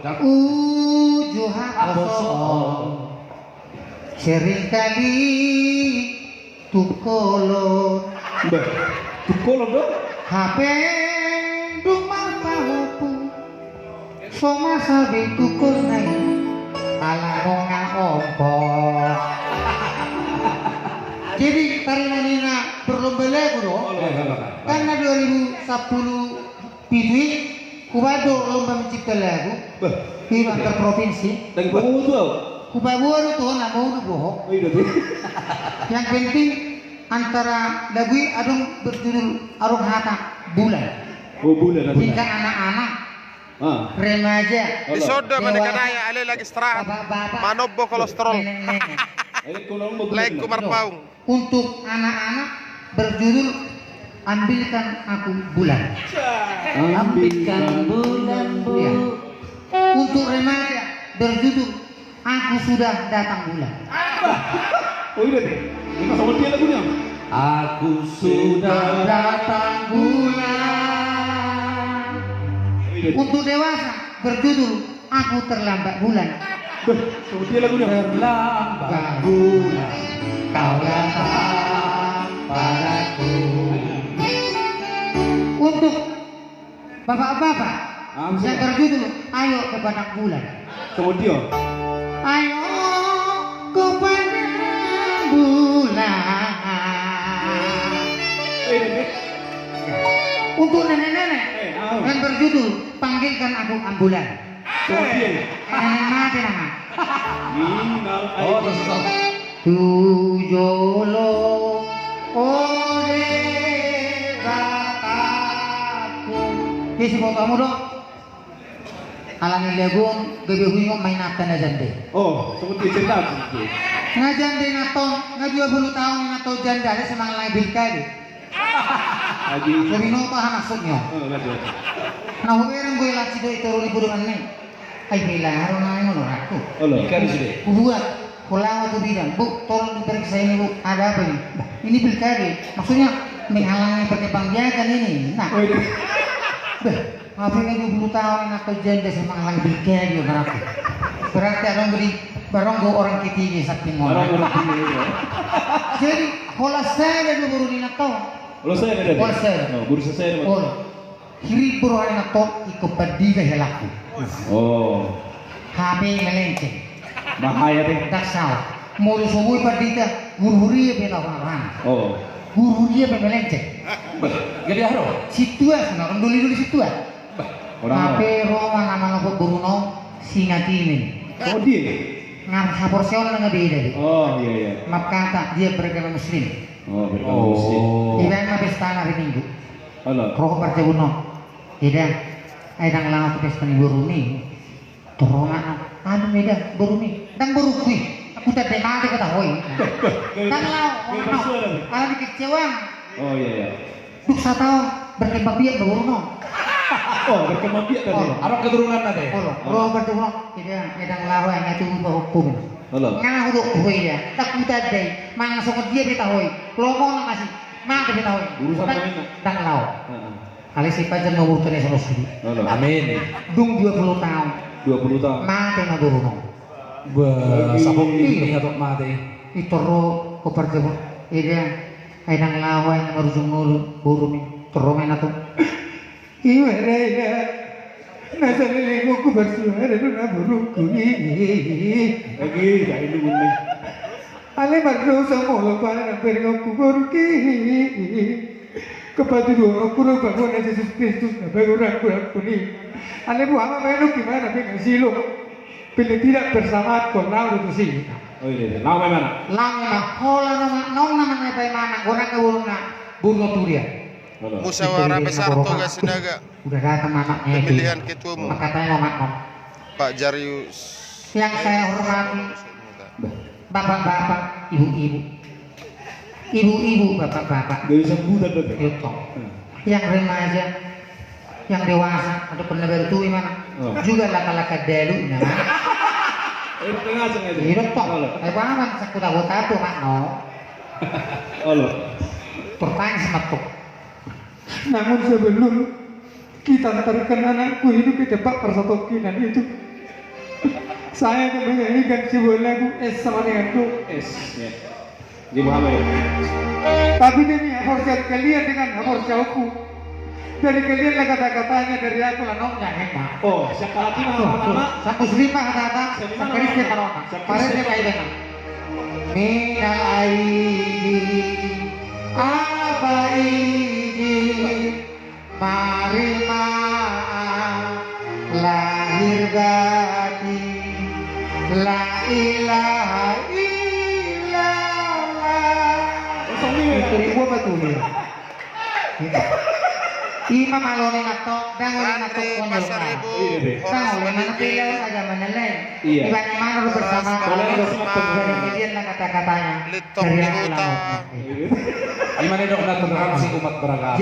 Ujuha kosong sering kali tukolo Tukolo dong. HP rumah tahuku Soma sabi tukur nai ala ronga ompong. Jadi karena Nina berlomba lagu dong. Karena 2010 Pidwi Kubado lomba mencipta lagu di antar provinsi. Dan kamu tuh? Kubawa itu nak mau bohong. Yang penting antara lagu adung berjudul Arung Hata Bulan. Oh bulan. Hingga anak-anak remaja Disoda menekadaya ale lagi istirahat. Manobo kolesterol. Like kumar paung. Untuk anak-anak berjudul Ambilkan Aku Bulan. Ambilkan bulan ya. Untuk remaja berjudul Aku Sudah Datang Bulan. Oh iya deh. Ini sama dia lagunya. Aku sudah datang bulan. Untuk dewasa berjudul Aku Terlambat Bulan. Sama dia lagunya. Terlambat bulan, kau datang padaku. Untuk bapak-bapak yang berjudul Ayo ke Padang Bulan. Sama dia. Ayo ke Padang Bulan. Untuk nenek-nenek yang berjudul Panggilkan Aku Ambulan. Sama dia. Nenek mati nama. Oh terus. Tujolo ore bapakku. Kisi foto kamu dong. Alangi legung gebe huyong main apa na jande. Oh, sama dia cerita. Nga jande na to, nga 20 tahun na to jande ada semang lang bilkari. Lagi. Sabi no pa hanasok nyo. Oh, lagi. Na huwerang gue laci do ito uli budungan ni. Ay hilaro na yung aku. Halo. Ikan sudah. Buat pulang waktu bilang, Bu, tolong diperiksa ini Bu, ada apa ini? Bah, ini pilkada, maksudnya menghalangi perkembangbiakan ini. Nah, bah, ngapain 20 tahun atau janda sama menghalangi pilkada berarti? Berarti orang beri barang go orang ketiga sakti mola. Jadi, hola saya baru ni nato. Kalau saya ada. Hola saya. Oh, bursa saya ada. Hola. Kiri buru hari nato ikut padiga helaku. Oh. HP melenceng. Bahaya deh. Tak salah. Mulu semua padiga guru-guru beta orang. Oh. Guru-guru melenceng. Jadi haro. Situ nak dulu situ. Orang. Tapi Roma nama nama Bruno Singatini. Oh dia. Ngar saporsion na beda. Oh iya iya. Maaf kata dia beragama Muslim. Oh beragama Muslim. Iba na pesta na hari Minggu. Halo. Roh perjabuno. Tidak. Ay dang lang pesta ni Buruni. Torongan ano beda Buruni. Dang Buruni. Aku tak dengar kata hoy. Dang law. Ala di kecewang. Oh iya iya. Duk sa tao berkembang biak Burno. Oh berkembang biak tadi. Apa keturunan tadi? Roh perjabuno. Tidak. Edang law ay ngatu hukum. Halo. Nga huduk hoy dia. Tak kita day. Mang sokot dia beta hoy. Lomo na masih. Mang beta hoy. Urusan mana? Dang law. Ali si pajan mawurkan sa Rasul. Halo. Amin. Dung 20 tahun. 20 tahun. Mati na Burno. Sabong ini atau mati. Ito ro ko perjabuno. Ida ay nang laway na marujung nulu burumi. Teromay na to. Iwaraya. Nasa lilingo ko bersuara na buruku. Lagi dah ini bunyi. Ale magno sa molo para na pergo ko buruki. Kapatid ko puro bago na Jesus Kristus na bago na ko ni. Ale bu ama meno gimana dengan silo. Pilih tidak bersamaan con lao itu sih. Oh iya. Nama mana? Lang na hola na nong naman na pay mana gorang ka burung na burgo turia. Halo. Musyawarah besar Toga Sinaga. Udah datang anaknya itu. Pemilihan ketua umum. Katanya mau ngomong. Pak Jarius. Yang saya hormati bapak-bapak, ibu-ibu. Ibu-ibu, bapak-bapak. Gak bisa budak tadi. Itu. Yang remaja, yang dewasa atau penebar tua mana? Juga laka-laka delu nah. Tengah sengaja. Hidup tok. Ay paman sa kuta-kuta to mak no. Halo. Pertanyaan semetuk. Namun sebelum kita antarkan anakku hidup di tempat persatokinan itu, Saya akan menyanyikan sebuah lagu S sama dengan Do. S. Ya. Di Muhammad. Tapi demi hafarzat kalian dengan hafarzatku. Dari kalian lah kata-katanya, dari aku lah nongnya hebat. Oh, siapa lagi nama? Satu selima kata-kata, sakaris dia karona. Pares dia kaya dengan. Minal aidi, apa ini? Mari maaf, lahir batin, la ilaha illallah. Itu ribu apa tuh dia? Imam alone nato, dangon nato konyol ka. Dangon mana pilaw agama lain. Iya. Iban mana bersama dari kalian lah kata-katanya. Litong Dari lihuta. ulama. Gimana dok nato si umat beragama?